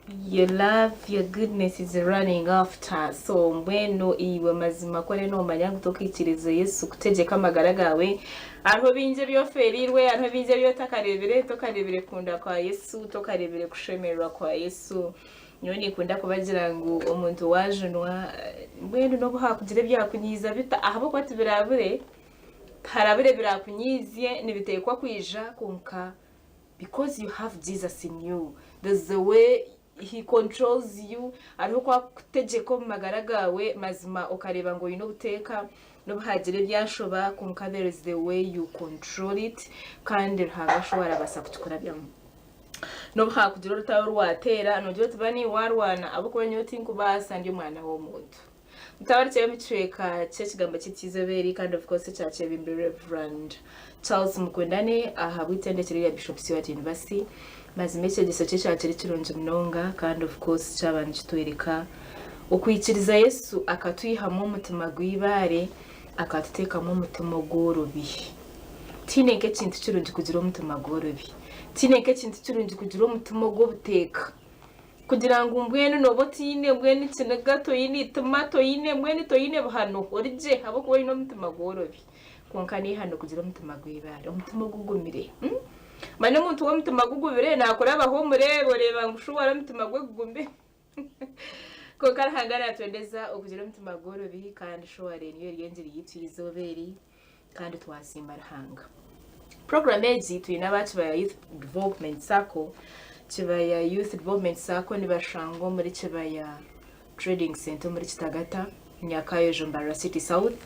your love, your goodness is running after. So mbwenu iwe mazima kore no manya gutokikiriza Yesu kutegeka amagara gawe aho binje byoferirwe aho binje tokarebere kunda kwa Yesu tokarebere kushemerwa kwa Yesu nyoni kunda kubagira ngo umuntu wajenwa mbwenu no buhakugire byakunyiza bita ahabo kwati birabure harabure birakunyizie nibitekwa kwija kunka because you have Jesus in you. There's the way he controls you. Ariho kwa kutegeko magara gawe mazima ukareba ngo yino guteka no bahagire byashoba kunka there is the way you control it kandi hagashobora basa kutukura byamu no bahakugira rutawo rwatera no byo tubani warwana abo kubanyoti nkubasa ndi mwana wo muntu mutawari cyo micweka cy'ikigamba cy'ikizoberi kandi of course cyace bimbe Reverend Charles Mukundane ahabw'itendekero ya Bishop Stewart University mazime cyo gisoce cyace kirunje mnonga kandi of course cyabanje kitwereka ukwikiriza Yesu akatwihamo umutima gwibare akatutekamo umutima gorobi tineke kintu kirunje kugira umutima gorobi tineke kintu kirunje kugira umutima gobuteka kugira ngo mbwene no botine mbwene gato yini tomato yine mbwene to yine bahano orije habo kuba ino mutima gorobi konkani hano kugira umutima gwibara umutima gugumire mane muntu wo mutima gugubire nakora abahomure boreba ngushobora mutima gugumbe konkara hangara twendeza ukugira umutima gorobi kandi showare niyo ryengiri yitizoberi kandi twasimba Ruhanga program eji tuyina bacu ba youth development circle Chibaya Youth Development Sako ni bashango muri Chibaya Trading Center muri Kitagata Nyakayo Mbarara City South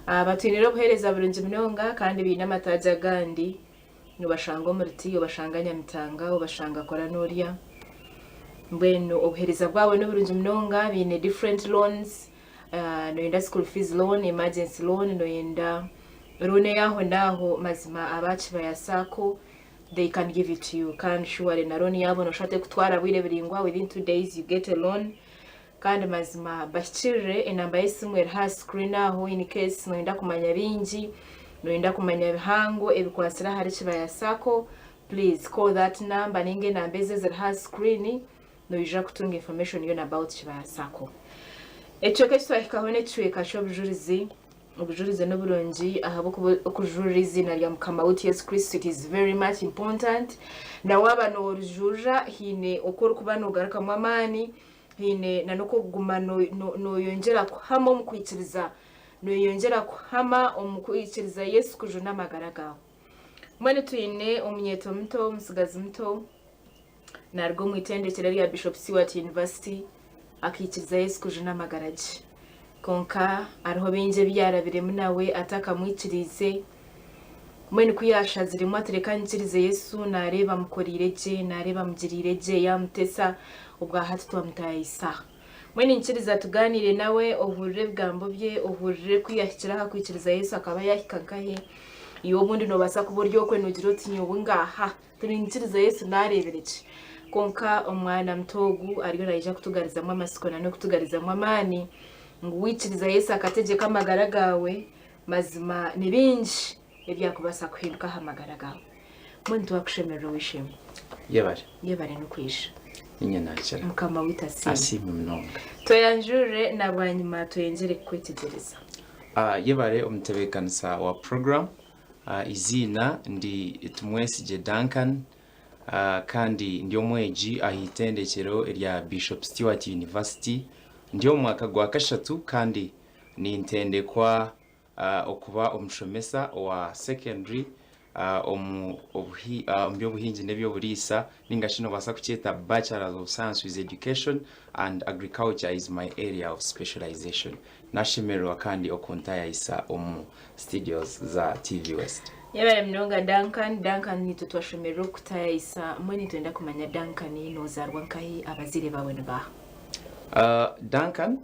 abatwinira buhereza burunje mnonga kandi binamataja gandi ni bashango muri tiyo bashanganya mitanga ubashanga kora noria mbweno obuhereza bwawe no burunje mnonga bine different loans no yenda school fees loan emergency loan no yenda rune yaho ndaho mazima abachi bayasako they can give it to you kandi sure na loan yabo no shate kutwara bwire biringwa within 2 days you get a loan kandi mazima bashire enamba yesimwe ha screen aho in case no yenda kumanya bingi no yenda kumanya bihango ebikwasira hari kibaya sako please call that number ninge nambeze za ha screen no yija kutunga information yona about kibaya sako echo keswahikahone chweka shobujurizi obujurizi n'oburungi ahabo okujurizi na lya Mukama Yesu Kristo it is very much important na waba no rujura hine okoro kubano garaka mwamani hine nanoko guma no yongera kuhama omukwikiriza no yongera kuhama omukwikiriza Yesu kujuna magaragaho mwene tuyine omunyeto mto omusigazi mto narwo mwitendekero lya Bishop Stewart University akikiriza Yesu kujuna magaraji konka ariho binje byarabire munawe ataka mwikirize mwene kuyashazire mwatereka nkirize Yesu nareba amukoriire je nareba mugirire je yamutesa ubwa hatu twamutayisa mwene nkiriza tuganire nawe ohurire bgambo bye ohurire kuyashyira kwikiriza Yesu akaba yahikankahe iyo bundi no basa kuburyo kwe nugiro tinyo ngaha turi nkiriza Yesu narebereje konka omwana mtogu ariyo naija kutugarizamo amasiko no kutugarizamo amani ngwikiriza Yesu akategeka amagara gawe mazima nibinji ebyakubasa kuhinduka hamagara gawe muntu wakushemerera wishimwe yebare no kwisha inye nakira Mukama witasi asimu mnonga toyanjure nabanyuma toyengere kwitegereza yebare omtebekanisa wa program izina ndi Tumwesigye Duncan kandi ndi omweegyi ahitendekero erya Bishop Stewart University ndio mwaka gwa kashatu kandi ni ntendekwa okuba omushomesa wa secondary obuhinzi nebyo burisa ningashino basa kucheta Bachelor of Science with Education and Agriculture is my area of specialization nashemerwa kandi okuntaya isa omu studios za TV West yebare mnonga Duncan ni tutwashemero kutaya isa mwene twenda kumanya Duncan no zarwa nkahi abazire bawe nba Duncan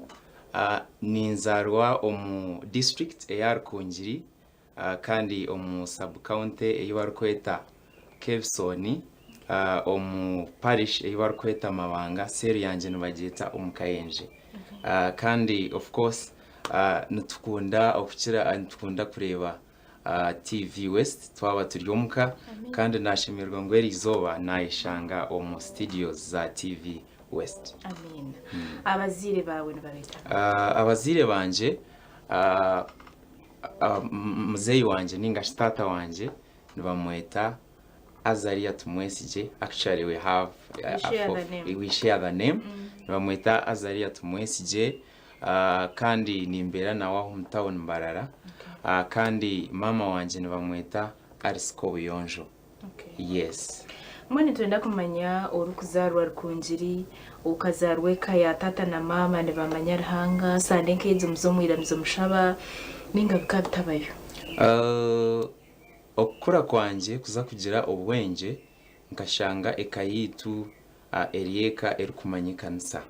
ninzarwa omu district eyarukungiri kandi omu sub county eyibarukweta Kevsoni omu parish eyibarukweta Mabanga seru yanje nibageta Omukyenje kandi of course nitukunda okukira nitukunda kureba TV West twaba turyomuka kandi nashimirwa ngo erizoba nayishanga omu studios za TV West. Amen. Abazire bawe nibabeta. Abazire banje muzeyi wanje ninga tata wanje nibamweta Erya Tumwesigye. Actually we have we share the name. Nibamweta Erya Tumwesigye kandi nimbera nawe aho mu town Mbarara. Kandi mama wanje nibamweta Buyonjo. Yes. Mwene tuenda kumanya orukuzarwa rukungiri ukazarwe kaya tata na mama nibamanya Ruhanga sande nkezo muzomwira mushaba ninga bikabitabayo. Okura kwanje kuza kugira obwenge nkashanga ekayitu eryeka erukumanyikanisa.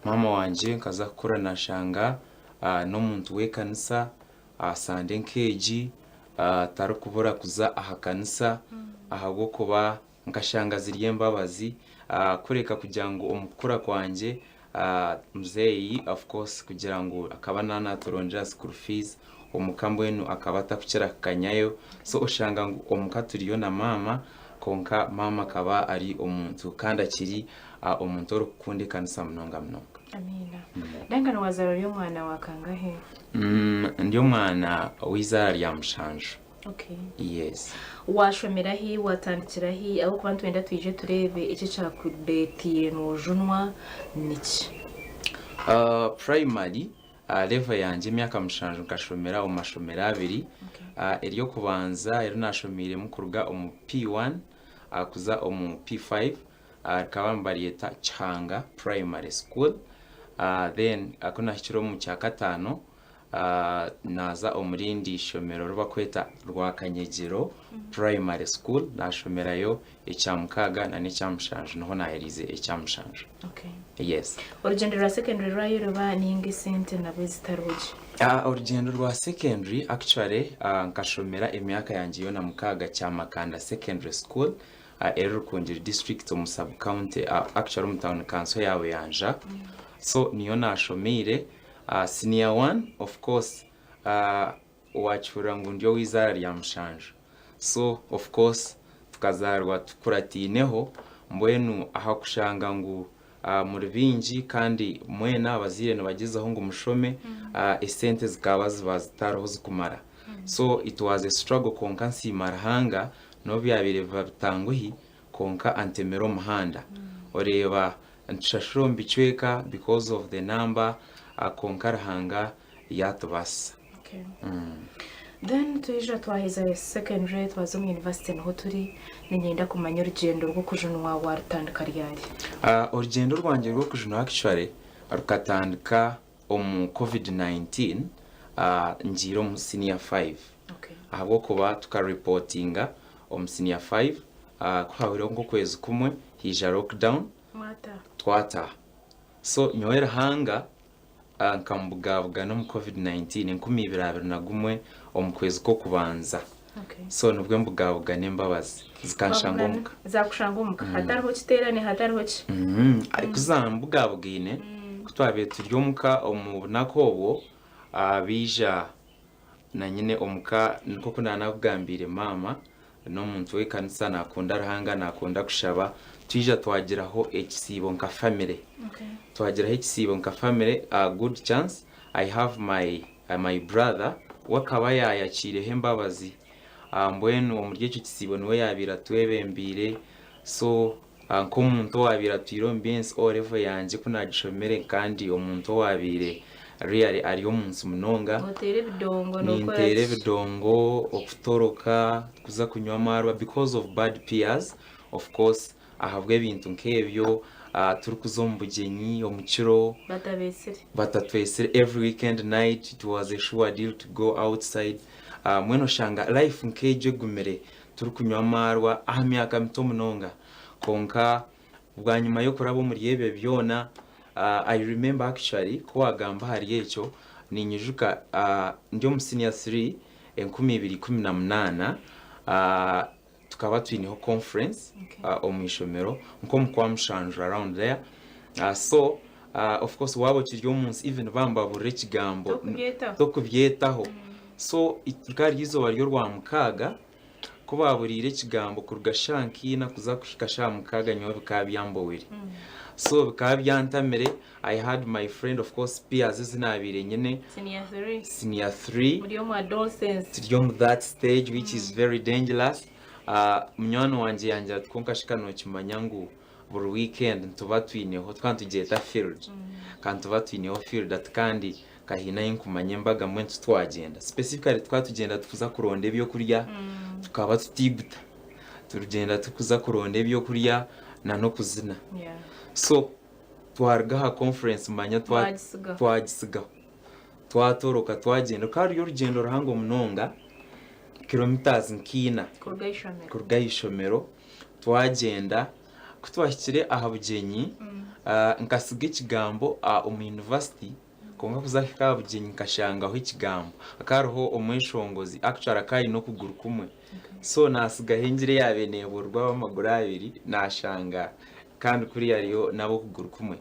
Mama wanje nkaza kukura nashanga n'omuntu w'ekanisa sande nkeji tarukubura kuza ahakanisa ahabw'okuba nkashanga ziri embabazi kureka kugira ngo omukura kwanje muzeyi of course kugira ngo akaba nanaturondera school fees omukambo enu akaba atakukira kanyayo so oshanga ngo omukaturiyo na mama konka mama akaba ari omuntu kandi akiri omuntu orukukunda ekanisa munonga. Amina. Duncan wazaro y'omwana wakangahe? Ndi omwana w'izara rya mushanju. Okay. Yes. Washomerahi watandikirahi aho kuba twenda twije turebe iki cyakubetiye no junwa niki? Primary level yanje myaka mushanju nkashomera omashomera abiri. Eryo kubanza ero nashomire mukuruga omu P1 kuza omu P5 akaba mbariyeta Changa Primary School. Then akona hikiro mu cya gatano naza omurindi shomero rubakweta Rwakanyegero Primary School nashomerayo ecyamukaga na n'ecyamushanju noho naherize ecyamushanju. Okay. Yes. Urugendo rwa secondary rwayo ruba ningi sente nabwe zitaruji? Urugendo rwa secondary actually nkashomera emyaka yanje yona mukaga Chamuka Secondary School ero Rukungiri district mu sub county actually mu town council yawe yanja. So niyo nashomire senior 1 of course wachura ngo ndio wizara rya mushanju. So of course tukazarwa tukuratineho mbwenu aha kushanga ngo muri bingi kandi mwena abazire no bagezaho ngo mushome esente zikaba zibazitaroho zikumara. So it was a struggle konka nsima Ruhanga no byabire batanguhi konka antemero muhanda oreba nshashuro mbicweka because of the number konka Ruhanga yatubasa. Okay. Then tuija twaheza secondary twazo mu university no turi ninyenda kumanya urugendo rwo kujunwa warutandika ryari? Urugendo rwanjye rwo kujunwa actually rukatandika omu COVID-19 njiro mu senior 5. Okay. Ahabwo kuba tukareportinga omu senior 5 kwawire ngo kwezi kumwe hija lockdown twata. So nyowe Ruhanga nkambugabuga no mu COVID-19 2021 omu kwezi ko kubanza. Okay. So nubwo mbugabuga nembabazi zikanshangomuka zakushangomuka hatariho kiterane hatariho ki kuzambugabugine kutwabe turyomuka omu nakobo bija na nyine omuka niko kunanabugambire mama no muntu w'ekanisa nakunda Ruhanga nakunda kushaba twija twagiraho ekisibo nka family. Okay. Twagiraho ekisibo nka family a good chance I have my brother wakaba yayakireho embabazi mbwenu omurye cyo kisibo niwe yabira twebembire. So nko muntu wabira twirombiense olevo yanje kunagishomere kandi omuntu wabire really ari omunsi munonga nintere bidongo okutoroka kuza kunywa amarwa because of bad peers of course ahabw'ebintu nkebyo turukuzo mbugenyi omukiro batatwesere every weekend night it was a sure deal to go outside. Mweno shanga life nkeje gumere turukunywa amarwa aha myaka mito munonga konka bwanyuma yo kurabo muri yebe byona. I remember actually ko agamba hari yecho ninyijuka ndio mu senior 3 2018 tukaba twiniho conference omwishomero nko mukwa mushanju around there. So of course wabo kiryo munsi even bamba bure kigambo to kubyetaho. So itukari izo baryo rwa mukaga kuba burire ekigambo kuruga shankina kuza kushika Chamuka nyowe bikaba byambowire so bikaba byantamire. I had my friend of course peers zinabire nyene senior 3 muri yo adolescence turi that stage which is very dangerous. Munywano wanje yanje tkonka shika no kimanya ngo buri weekend tuba twineho twantugeta field kandi tuba twineho field that kandi kahina yinkumanye mbaga mwentu twagenda specifically twatugenda tukuza kuronda ebyo kurya tukaba tutiguta turugenda tukuza kuronda ebyo kurya na no kuzina so twarga ha conference manya twagisiga twatoroka twagenda kandi yo rugendo ruhango munonga kilometers nkina kuruga ishomero twagenda kutwashyikire ahabugyenyi nkasiga ikigambo omu university konga kuzahika ahabugyenyi nkashangaho ikigambo akaroho omweshongozi actually akayi no kuguru kumwe so nasiga hengire yabeneburwa b'amaguru abiri nashanga kandi kuri yariyo nabo kuguru kumwe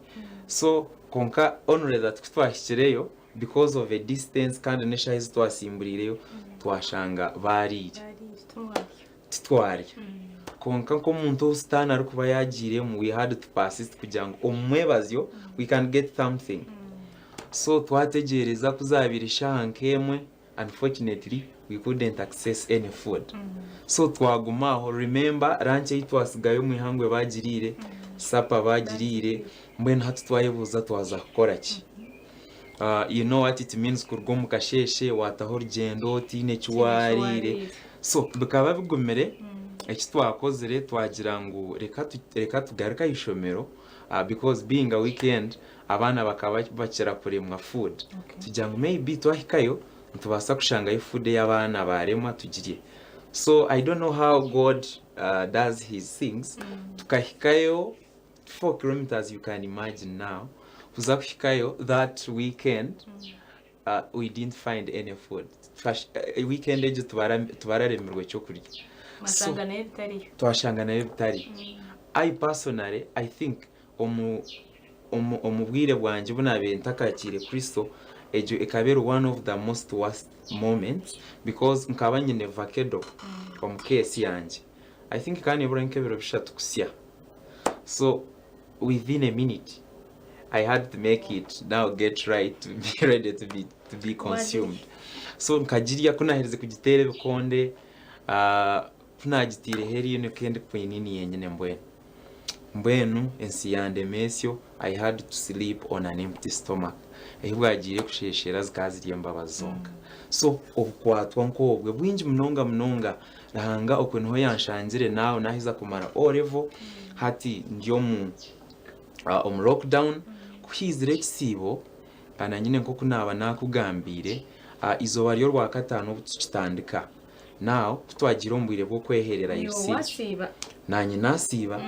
so konka honore that twashyikireyo because of a distance kandi neshahize twasimburireyo twashanga barire titwari konka ko muntu usitana ari kuba yagiremo we had to persist kugira ngo omwebazyo we can get something so twategereza kuzabira shankemwe unfortunately we couldn't access any food so twagumaho remember ranche itwasigayo mu Ihangwe bagirire sapa bagirire mbene hatu twayebuza twaza gukora ki you know what it means kurgo mu kasheshe wataho rugendo tine kiwarire so bikaba bigumere eki twakozere twagira ngo reka tugaruka ishomero because being a weekend abana bakaba bakira kuremwa food tugira ngo maybe twahikayo tubasa kushanga food y'abana baremwa tugiriye so I don't know how God does his things tukahikayo 4 kilometers you can imagine now kuza kuhikayo that weekend we didn't find any food weekend ejo tubararemerwe cyo kurya twashangana bitari I personally I think omubwire bwanje bunabe ntakakire Kristo ejo ekabero one of the most worst moments because nkabanye ne vakedo omukesi yanje I think kani bura nkebero bishatu kusya so within a minute I had to make it now get right to be ready to be consumed so nkagiriya kunahereze kugitere bikonde kunagitire heri no kende kwinini yenyene mbwenu ensi yande mesyo I had to sleep on an empty stomach ehubwagire kusheshera zikaziriye mbabazonga so obukwatwa nkobwe bwinji munonga Ruhanga okwenho yanshangire nawe nahiza kumara olevo hati ndyo mu lockdown kuhizire kisibo kana nyine nko kunaba nakugambire izo bari yo rwa katano tukitandika now kutwagira ombwire bwo kweherera yusi nanye nasiba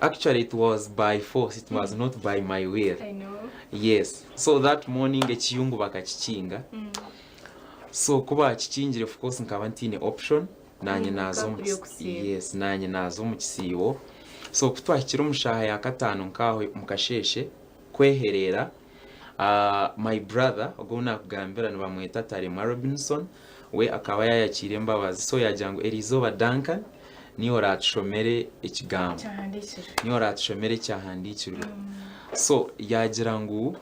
actually it was by force, it was not by my will. I know. Yes, so that morning ekiyungu bakakikinga so kuba kikingire of course nkaba ntine option nanye nazo yes nanye nazo mu kisibo so kutwakira umushaha ya katano nkaho mukasheshe kweherera my brother ogona kugambira nibamweta Tarema Robinson we akaba yayakire mbabazi so yajango erizoba Duncan niyo ratshomere ikigambo niyo ratshomere cyahandikirwa so yagira ngo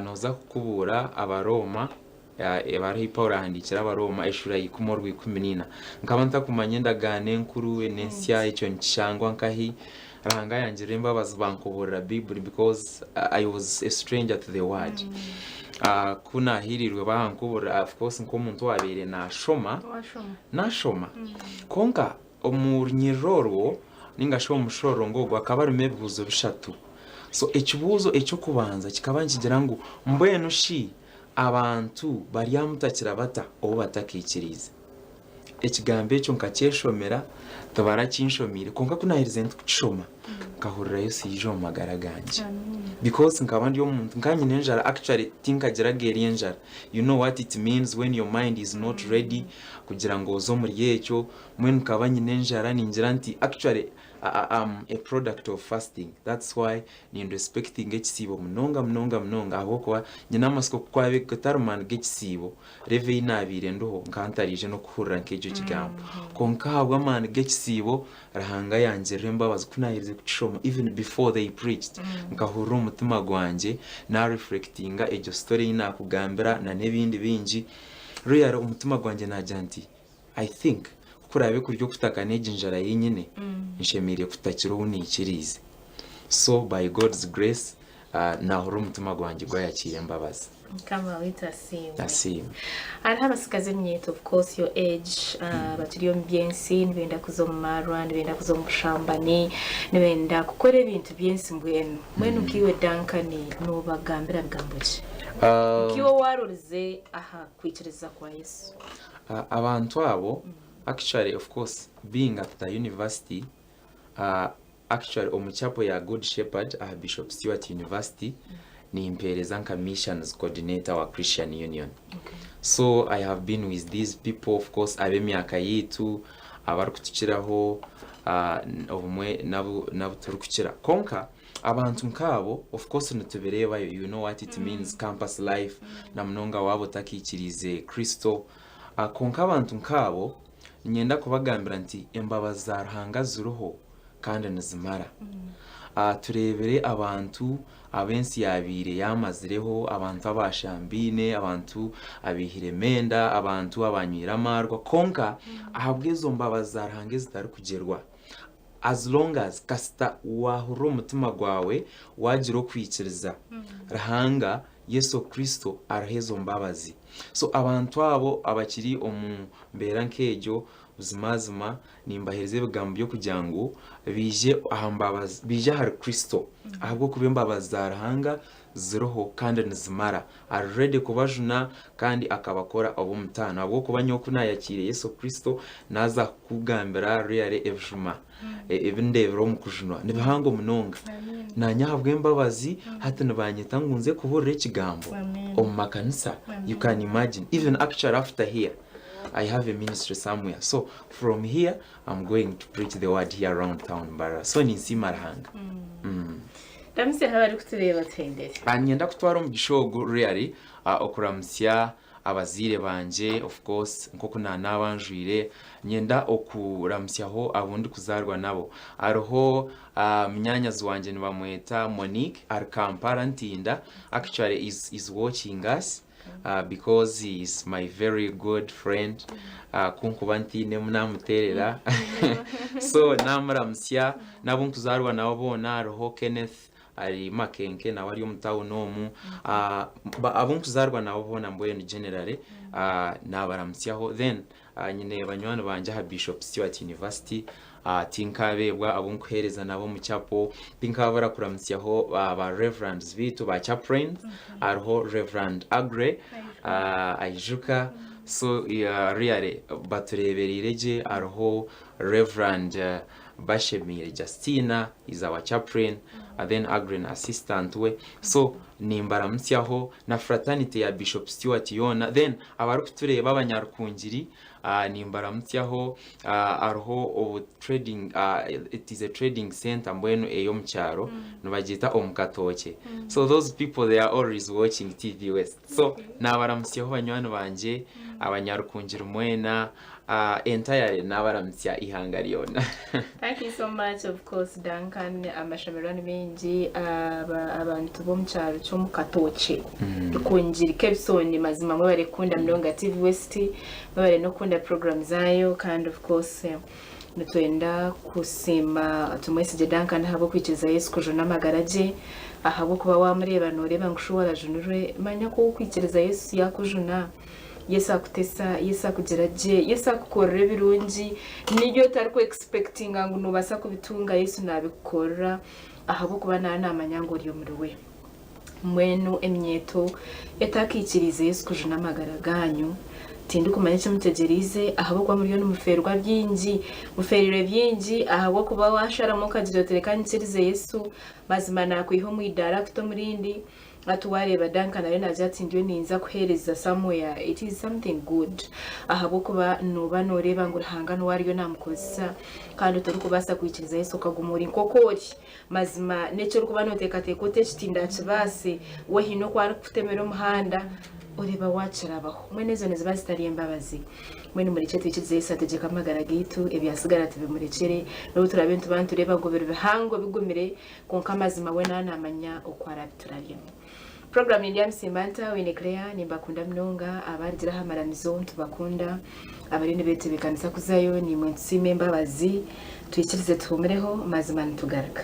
noza kukubura abaroma ebari Paul handikira abaroma eshura yikumorwe 19 nkaba ntakumanye ndagane nkuru enensya icyo nshangwa nkahi Ruhanga yanjire mbabazi bankuburira Bible because I was a stranger to the word kuna hirirwe bankubura of course nko muntu wabere nashoma konka omunyiroro ningasho umushoro ngo gwakabarume bibuzo bishatu so ekibuzo ekyo kubanza kikaba nkigira ngo mbwenu shi abantu bari yamutakira bata obo batakikirize ekigambo ekyo nkacyeshomera tabara kinshomire konka kunahirize ntukishoma kahurira yose yijo magara ganje because nkabandi yo muntu nkanye nenjara actually tinkagira geri enjara you know what it means when your mind is not ready kugira ngo zo muri yecyo mwe nkabanye nenjara ningira nti actually I'm a product of fasting. That's why ni respecting ekisibo mnonga ahoko nyina masiko kwabe kutarman gekisibo reve inabire ndoho nkantarije no kuhurira nkejo kigambo konka habwa man gekisibo Ruhanga yanje remba bazikunahirize kucishoma even before they preached nkahurira umutima gwanje na reflectinga ejo story ina kugambira na nebindi binji real umutima gwanje najanti I think kurabe kuryo kutaka nejinjara yenyine nshemire kutakiro unikirize so by God's grace nahura umutima gwanjye gwayakire mbabazi kama witasimwe tasimwe ari habasigaze myeto of course your age baturiyo mbyensi nibenda kuzomarwa nibenda kuzomushambani nibenda gukora ibintu byensi mwenu kiwe Duncan no bagambira bigamboje kiwe warurize aha kwikiriza kwa Yesu abantu abo actually of course being at the university actually omuchapo ya Good Shepherd Bishop Stewart University ni impereza nka missions coordinator wa Christian Union. So I have been with these people of course abemyaka yitu abari kutukiraho obumwe nabo turukukira konka abantu nkabo of course natubereba you know what it means campus life na mnonga wabo takikirize Kristo konka abantu nkabo nyenda kubagambira nti embabazi za Ruhanga zuruho kandi nizimara turebere abantu abensi yabire yamazireho abantu abashambine abantu abihiremenda abantu abanywira amarwa konka ahabwezo mbabazi za Ruhanga zitari kugerwa as long as kasta wahura umutima gwawe wagiro kwikiriza Ruhanga Yesu Kristo arahezo mbabazi so abantu abo abakiri omumbera nkejo uzimazima nimbahereze bigambo byo kujango bije ahambabazi bije har Kristo ahubwo kubembabazi za Ruhanga ziroho kandi nizimara are ready kubajuna kandi akabakora obumutana ahubwo kubanyoku nayakire Yesu Kristo naza kugambira reale evjuma ebindebro mukujunwa nibihango munonga nanyahabwe mbabazi hati nabanyita ngunze kuburira ikigambo omumakanisa you can imagine even actually after here I have a ministry somewhere. So from here, I'm going to preach the word here around town, Mbarara. So ni Ruhanga. Damse habari kutureba tendere. Anyenda kutwara mugishogo really okuramsya abazire banje of course nkoko nabanjwire nyenda okuramsyaho abundi kuzarwa nabo ariho myanya zwanje nibamweta Monique Rwampara Ntinda actually is watching us because he is my very good friend kunkubanti nemunamuterera so namuramsya nabunkuzarwa nabo bona roho Kenneth ari makenke na wali umutawo mu abunkuzarwa nabo bona mboye ni generally nabaramsyaho then nyine banywana banje ha Bishop Stewart University tinkabebwa abunkuhereza nabo mu cyapo tinkabara kuramsyaho ba reverends bitu ba chaplains ariho Reverend Agre Ayijuka so really baturebereje ariho Reverend Bashemire Justina is our chaplain then Agren assistant we so nimbaramsyaho na fraternity ya Bishop Stewart yona then abari kutureba abanyarukungiri nimbaramsyaho ariho trading it is a trading center mbweno eyo mcharo nubagita omukatoke so those people they are always watching TV West so nabaramsyaho banywana banje abanyarukungiri mwena entirely nabaramsya ihanga lyona. Thank you so much of course Duncan amashamirano mengi abantu bo mcharo cyo mukatoke kungira kebsoni mazima mwe bare kunda mlonga TV West bare no kunda program zayo kind of course nitwenda kusima tumwesigye Duncan habo kwikiza Yesu kujuna magaraje ahabo kuba wamureba noreba ngushuwara junure manya ko kwikiriza Yesu yakujuna Yesu akutesa Yesu akugeraje Yesu akukorera birungi niyo tari ko expecting ngo nubasa kubitunga Yesu nabikora ahabo kuba namanyango ryo muri we mwenu emyeto etakikirize Yesu kujuna magara ganyu tindi kumanya icyo mutegerize ahabo kwa muri yo n'umuferwa byingi muferire byingi ahabo kuba washaramo kagira terekanye kirize Yesu mazima nakwiho mu director murindi atuwareba Duncan arena ajatindiwe ninza kuhereza somewhere it is something good ahabo kuba nuba noreba ngo Ruhanga no wariyo namukozesa kandi utari kubasa kwikiriza Yesu kagumura inkokori mazima neco kuba noteka tekote kitinda kibase we hino kwa kutemera umuhanda ureba wacarabaho mwenezo neza zitari imbabazi mwene muri cyo twikirize Yesu ategeka amagara gitu ebyasigara tubimurekere no turabintu bantu reba ngo bihango bigumire konka mazima we nanamanya ukwara biturariyemo program Ndyamusiimanta wine Claire nimbakunda mnonga abargira hamaranizo tubakunda abarine bete bikanisa kuzayo ni mwe nsime mbabazi twikirize tumereho mazima ntugaruka